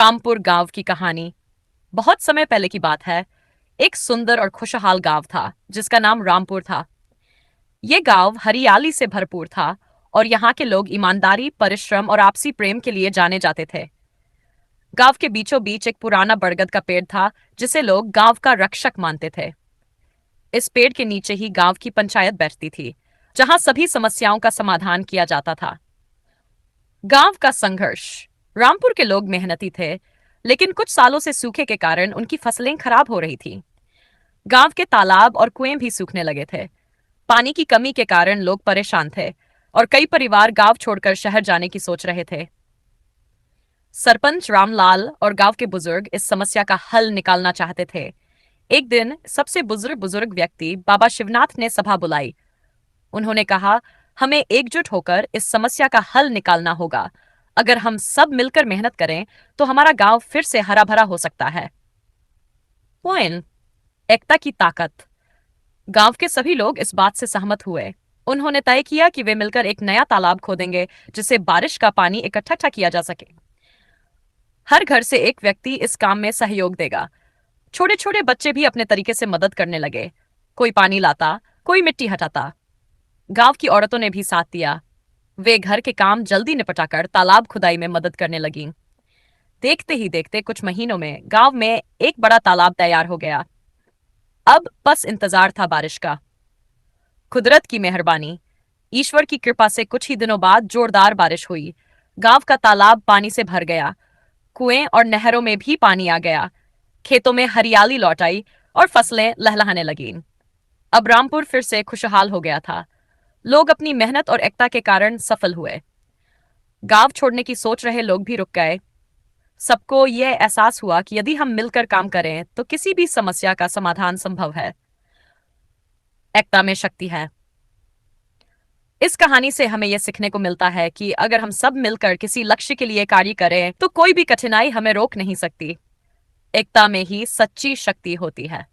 रामपुर गांव की कहानी। बहुत समय पहले की बात है। एक सुंदर और खुशहाल गांव था जिसका नाम रामपुर था। ये गांव हरियाली से भरपूर था और यहाँ के लोग ईमानदारी, परिश्रम और आपसी प्रेम के लिए जाने जाते थे। गांव के बीचों बीच एक पुराना बरगद का पेड़ था जिसे लोग गांव का रक्षक मानते थे। इस पेड़ के नीचे ही गांव की पंचायत बैठती थी, जहां सभी समस्याओं का समाधान किया जाता था। गांव का संघर्ष। रामपुर के लोग मेहनती थे, लेकिन कुछ सालों से सूखे के कारण उनकी फसलें खराब हो रही थी। गांव के तालाब और कुएं भी सूखने लगे थे। पानी की कमी के कारण लोग परेशान थे और कई परिवार गांव छोड़कर शहर जाने की सोच रहे थे। सरपंच रामलाल और गांव के बुजुर्ग इस समस्या का हल निकालना चाहते थे। एक दिन सबसे बुजुर्ग बुजुर्ग व्यक्ति बाबा शिवनाथ ने सभा बुलाई। उन्होंने कहा, हमें एकजुट होकर इस समस्या का हल निकालना होगा। अगर हम सब मिलकर मेहनत करें तो हमारा गांव फिर से हरा भरा हो सकता है। पॉइंट। एकता की ताकत। गांव के सभी लोग इस बात से सहमत हुए। उन्होंने तय किया कि वे मिलकर एक नया तालाब खोदेंगे जिससे बारिश का पानी इकट्ठा किया जा सके। हर घर से एक व्यक्ति इस काम में सहयोग देगा। छोटे छोटे बच्चे भी अपने तरीके से मदद करने लगे। कोई पानी लाता, कोई मिट्टी हटाता। गांव की औरतों ने भी साथ दिया। वे घर के काम जल्दी निपटाकर तालाब खुदाई में मदद करने लगीं। देखते ही देखते कुछ महीनों में गांव में एक बड़ा तालाब तैयार हो गया। अब बस इंतजार था बारिश का। कुदरत की मेहरबानी, ईश्वर की कृपा से कुछ ही दिनों बाद जोरदार बारिश हुई। गांव का तालाब पानी से भर गया। कुएं और नहरों में भी पानी आ गया। खेतों में हरियाली लौट आई और फसलें लहलहाने लगीं। अब रामपुर फिर से खुशहाल हो गया था। लोग अपनी मेहनत और एकता के कारण सफल हुए। गांव छोड़ने की सोच रहे लोग भी रुक गए। सबको यह एहसास हुआ कि यदि हम मिलकर काम करें तो किसी भी समस्या का समाधान संभव है। एकता में शक्ति है। इस कहानी से हमें यह सीखने को मिलता है कि अगर हम सब मिलकर किसी लक्ष्य के लिए कार्य करें तो कोई भी कठिनाई हमें रोक नहीं सकती। एकता में ही सच्ची शक्ति होती है।